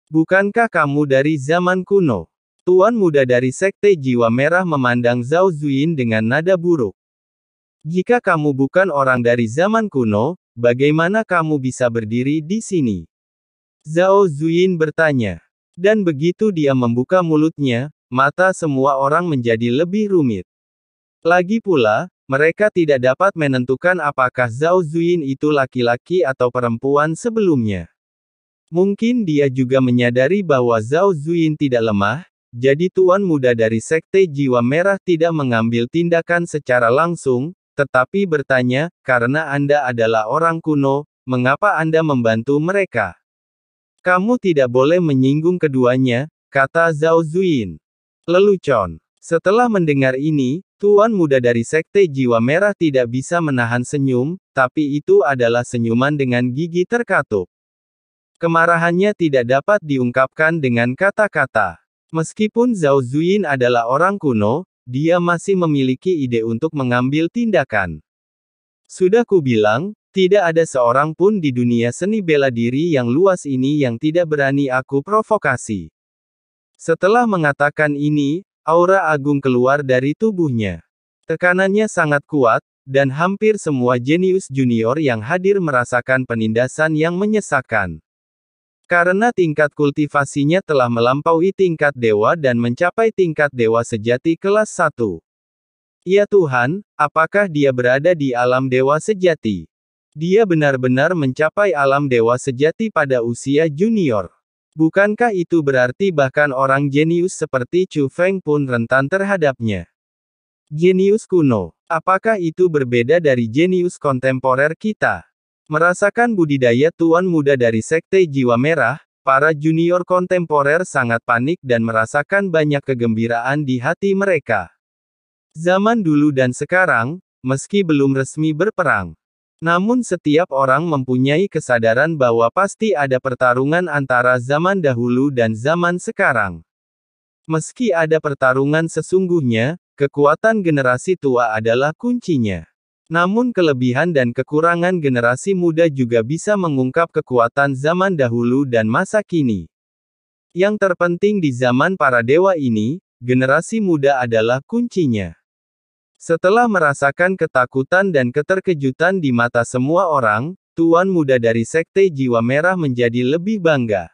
Bukankah kamu dari zaman kuno? Tuan muda dari Sekte Jiwa Merah memandang Zhao Zuyin dengan nada buruk. Jika kamu bukan orang dari zaman kuno, bagaimana kamu bisa berdiri di sini? Zhao Zuyin bertanya. Dan begitu dia membuka mulutnya, mata semua orang menjadi lebih rumit. Lagi pula, mereka tidak dapat menentukan apakah Zhao Zuyin itu laki-laki atau perempuan sebelumnya. Mungkin dia juga menyadari bahwa Zhao Zuyin tidak lemah, jadi tuan muda dari Sekte Jiwa Merah tidak mengambil tindakan secara langsung, tetapi bertanya, karena Anda adalah orang kuno, mengapa Anda membantu mereka? Kamu tidak boleh menyinggung keduanya, kata Zhao Zuyin. Lelucon. Setelah mendengar ini, tuan muda dari Sekte Jiwa Merah tidak bisa menahan senyum, tapi itu adalah senyuman dengan gigi terkatup. Kemarahannya tidak dapat diungkapkan dengan kata-kata. Meskipun Zhao Zuyin adalah orang kuno, dia masih memiliki ide untuk mengambil tindakan. Sudah kubilang, tidak ada seorang pun di dunia seni bela diri yang luas ini yang tidak berani aku provokasi. Setelah mengatakan ini, aura agung keluar dari tubuhnya. Tekanannya sangat kuat, dan hampir semua jenius junior yang hadir merasakan penindasan yang menyesakkan. Karena tingkat kultivasinya telah melampaui tingkat dewa dan mencapai tingkat dewa sejati kelas 1. Ya Tuhan, apakah dia berada di alam dewa sejati? Dia benar-benar mencapai alam dewa sejati pada usia junior. Bukankah itu berarti bahkan orang jenius seperti Chu Feng pun rentan terhadapnya? Jenius kuno. Apakah itu berbeda dari jenius kontemporer kita? Merasakan budidaya tuan muda dari Sekte Jiwa Merah, para junior kontemporer sangat panik dan merasakan banyak kegembiraan di hati mereka. Zaman dulu dan sekarang, meski belum resmi berperang, namun setiap orang mempunyai kesadaran bahwa pasti ada pertarungan antara zaman dahulu dan zaman sekarang. Meski ada pertarungan sesungguhnya, kekuatan generasi tua adalah kuncinya. Namun kelebihan dan kekurangan generasi muda juga bisa mengungkap kekuatan zaman dahulu dan masa kini. Yang terpenting di zaman para dewa ini, generasi muda adalah kuncinya. Setelah merasakan ketakutan dan keterkejutan di mata semua orang, tuan muda dari Sekte Jiwa Merah menjadi lebih bangga.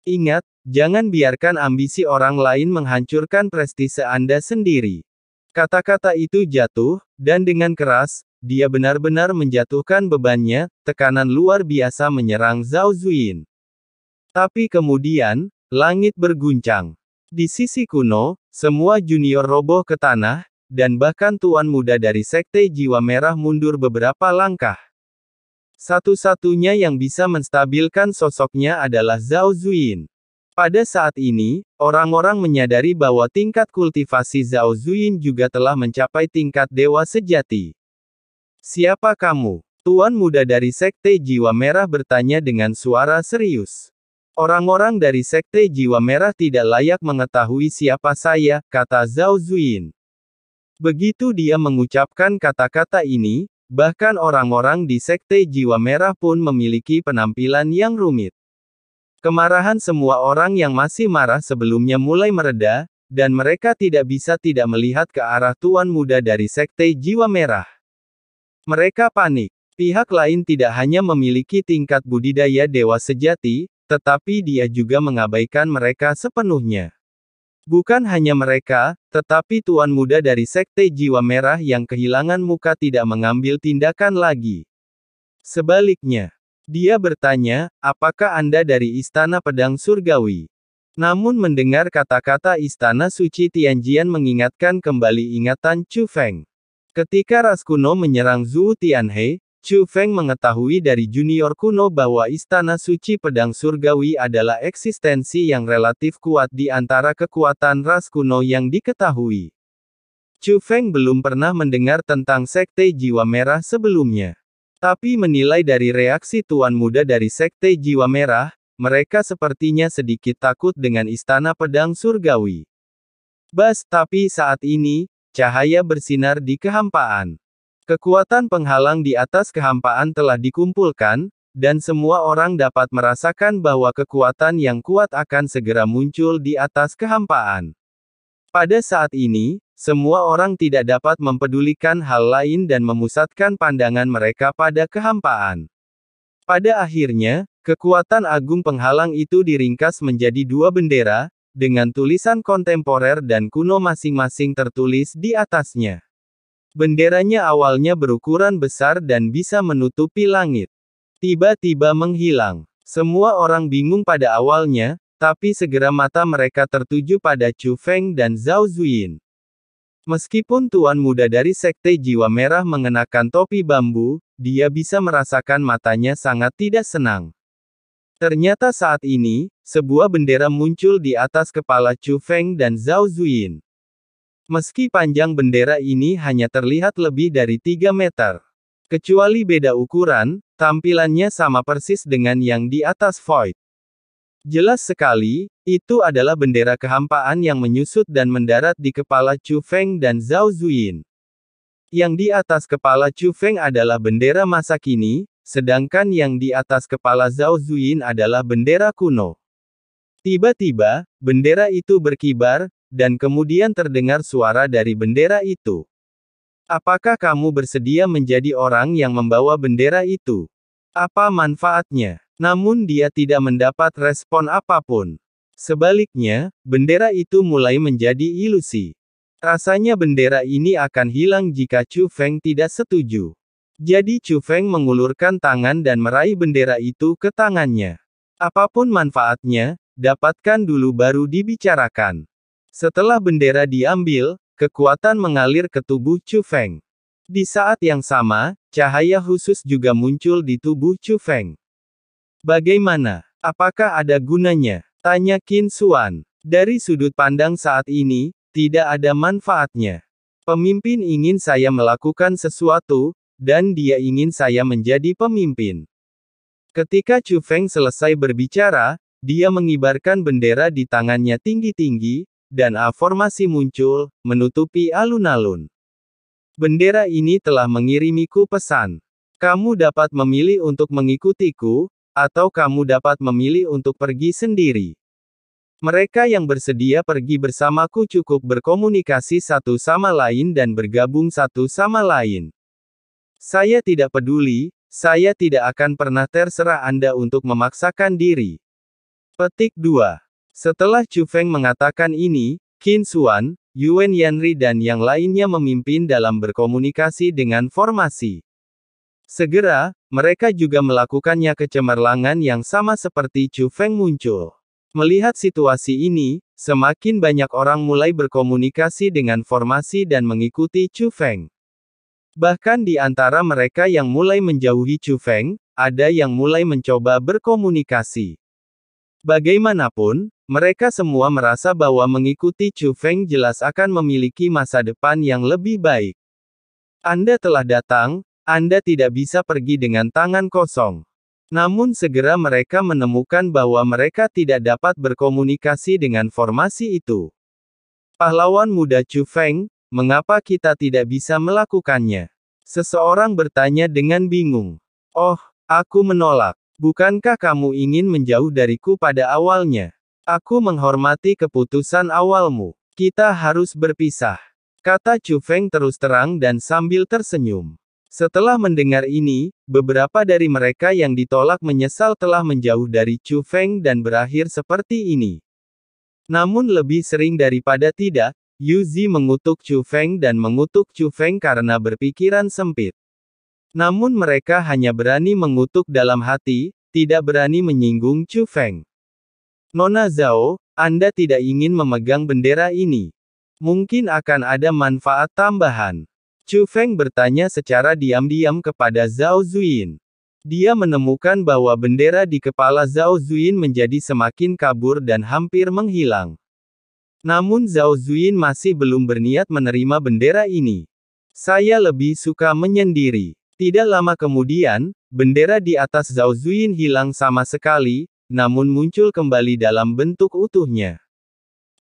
Ingat, jangan biarkan ambisi orang lain menghancurkan prestise Anda sendiri. Kata-kata itu jatuh, dan dengan keras, dia benar-benar menjatuhkan bebannya, tekanan luar biasa menyerang Zhao Zuyin. Tapi kemudian, langit berguncang. Di sisi kuno, semua junior roboh ke tanah, dan bahkan tuan muda dari Sekte Jiwa Merah mundur beberapa langkah. Satu-satunya yang bisa menstabilkan sosoknya adalah Zhao Zuyin. Pada saat ini, orang-orang menyadari bahwa tingkat kultivasi Zhao Zuyin juga telah mencapai tingkat dewa sejati. Siapa kamu? Tuan muda dari Sekte Jiwa Merah bertanya dengan suara serius. Orang-orang dari Sekte Jiwa Merah tidak layak mengetahui siapa saya, kata Zhao Zuyin. Begitu dia mengucapkan kata-kata ini, bahkan orang-orang di Sekte Jiwa Merah pun memiliki penampilan yang rumit. Kemarahan semua orang yang masih marah sebelumnya mulai mereda, dan mereka tidak bisa tidak melihat ke arah tuan muda dari Sekte Jiwa Merah. Mereka panik. Pihak lain tidak hanya memiliki tingkat budidaya dewa sejati, tetapi dia juga mengabaikan mereka sepenuhnya. Bukan hanya mereka, tetapi tuan muda dari Sekte Jiwa Merah yang kehilangan muka tidak mengambil tindakan lagi. Sebaliknya, dia bertanya, apakah Anda dari Istana Pedang Surgawi? Namun mendengar kata-kata Istana Suci Tianjian mengingatkan kembali ingatan Chu Feng. Ketika ras kuno menyerang Zhou Tianhe, Chu Feng mengetahui dari junior kuno bahwa Istana Suci Pedang Surgawi adalah eksistensi yang relatif kuat di antara kekuatan ras kuno yang diketahui. Chu Feng belum pernah mendengar tentang Sekte Jiwa Merah sebelumnya. Tapi menilai dari reaksi tuan muda dari Sekte Jiwa Merah, mereka sepertinya sedikit takut dengan Istana Pedang Surgawi. Tapi saat ini, cahaya bersinar di kehampaan. Kekuatan penghalang di atas kehampaan telah dikumpulkan, dan semua orang dapat merasakan bahwa kekuatan yang kuat akan segera muncul di atas kehampaan. Pada saat ini, semua orang tidak dapat mempedulikan hal lain dan memusatkan pandangan mereka pada kehampaan. Pada akhirnya, kekuatan agung penghalang itu diringkas menjadi dua bendera, dengan tulisan kontemporer dan kuno masing-masing tertulis di atasnya. Benderanya awalnya berukuran besar dan bisa menutupi langit. Tiba-tiba menghilang. Semua orang bingung pada awalnya, tapi segera mata mereka tertuju pada Chu Feng dan Zhao Zuyin. Meskipun tuan muda dari Sekte Jiwa Merah mengenakan topi bambu, dia bisa merasakan matanya sangat tidak senang. Ternyata saat ini, sebuah bendera muncul di atas kepala Chu Feng dan Zhao Zuyin. Meski panjang bendera ini hanya terlihat lebih dari 3 meter. Kecuali beda ukuran, tampilannya sama persis dengan yang di atas Void. Jelas sekali, itu adalah bendera kehampaan yang menyusut dan mendarat di kepala Chu Feng dan Zhao Zuyin. Yang di atas kepala Chu Feng adalah bendera masa kini, sedangkan yang di atas kepala Zhao Zuyin adalah bendera kuno. Tiba-tiba, bendera itu berkibar, dan kemudian terdengar suara dari bendera itu. Apakah kamu bersedia menjadi orang yang membawa bendera itu? Apa manfaatnya? Namun dia tidak mendapat respon apapun. Sebaliknya, bendera itu mulai menjadi ilusi. Rasanya bendera ini akan hilang jika Chu Feng tidak setuju. Jadi Chu Feng mengulurkan tangan dan meraih bendera itu ke tangannya. Apapun manfaatnya, dapatkan dulu baru dibicarakan. Setelah bendera diambil, kekuatan mengalir ke tubuh Chu Feng. Di saat yang sama, cahaya khusus juga muncul di tubuh Chu Feng. Bagaimana? Apakah ada gunanya? Tanya Qin Xuan. Dari sudut pandang saat ini, tidak ada manfaatnya. Pemimpin ingin saya melakukan sesuatu, dan dia ingin saya menjadi pemimpin. Ketika Chu Feng selesai berbicara, dia mengibarkan bendera di tangannya tinggi-tinggi, dan formasi muncul, menutupi alun-alun. Bendera ini telah mengirimiku pesan. Kamu dapat memilih untuk mengikutiku, atau kamu dapat memilih untuk pergi sendiri. Mereka yang bersedia pergi bersamaku cukup berkomunikasi satu sama lain dan bergabung satu sama lain. Saya tidak peduli, saya tidak akan pernah terserah Anda untuk memaksakan diri. Petik 2. Setelah Chu Feng mengatakan ini, Qin Xuan, Yuan Yanri dan yang lainnya memimpin dalam berkomunikasi dengan formasi. Segera, mereka juga melakukannya kecemerlangan yang sama seperti Chu Feng muncul. Melihat situasi ini, semakin banyak orang mulai berkomunikasi dengan formasi dan mengikuti Chu Feng. Bahkan di antara mereka yang mulai menjauhi Chu Feng, ada yang mulai mencoba berkomunikasi. Bagaimanapun, mereka semua merasa bahwa mengikuti Chu Feng jelas akan memiliki masa depan yang lebih baik. Anda telah datang, Anda tidak bisa pergi dengan tangan kosong. Namun segera mereka menemukan bahwa mereka tidak dapat berkomunikasi dengan formasi itu. Pahlawan muda Chu Feng, mengapa kita tidak bisa melakukannya? Seseorang bertanya dengan bingung. Oh, aku menolak. Bukankah kamu ingin menjauh dariku pada awalnya? Aku menghormati keputusan awalmu. Kita harus berpisah. Kata Chu Feng terus terang dan sambil tersenyum. Setelah mendengar ini, beberapa dari mereka yang ditolak menyesal telah menjauh dari Chu Feng dan berakhir seperti ini. Namun lebih sering daripada tidak, Yu Zi mengutuk Chu Feng dan mengutuk Chu Feng karena berpikiran sempit. Namun mereka hanya berani mengutuk dalam hati, tidak berani menyinggung Chu Feng. Nona Zhao, Anda tidak ingin memegang bendera ini. Mungkin akan ada manfaat tambahan. Chu Feng bertanya secara diam-diam kepada Zhao Zuyin. Dia menemukan bahwa bendera di kepala Zhao Zuyin menjadi semakin kabur dan hampir menghilang. Namun Zhao Zuyin masih belum berniat menerima bendera ini. Saya lebih suka menyendiri. Tidak lama kemudian, bendera di atas Zhao Zuyin hilang sama sekali, namun muncul kembali dalam bentuk utuhnya.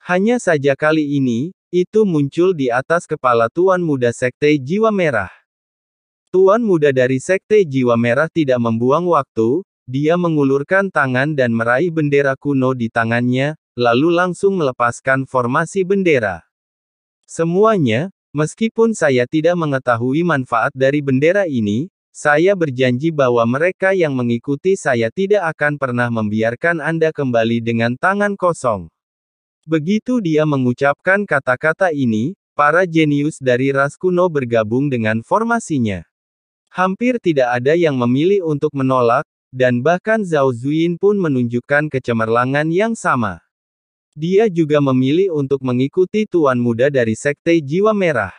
Hanya saja kali ini, itu muncul di atas kepala Tuan Muda Sekte Jiwa Merah. Tuan muda dari Sekte Jiwa Merah tidak membuang waktu, dia mengulurkan tangan dan meraih bendera kuno di tangannya, lalu langsung melepaskan formasi bendera. Semuanya, meskipun saya tidak mengetahui manfaat dari bendera ini, saya berjanji bahwa mereka yang mengikuti saya tidak akan pernah membiarkan Anda kembali dengan tangan kosong. Begitu dia mengucapkan kata-kata ini, para jenius dari ras kuno bergabung dengan formasinya. Hampir tidak ada yang memilih untuk menolak, dan bahkan Zhao Zuyin pun menunjukkan kecemerlangan yang sama. Dia juga memilih untuk mengikuti Tuan Muda dari Sekte Jiwa Merah.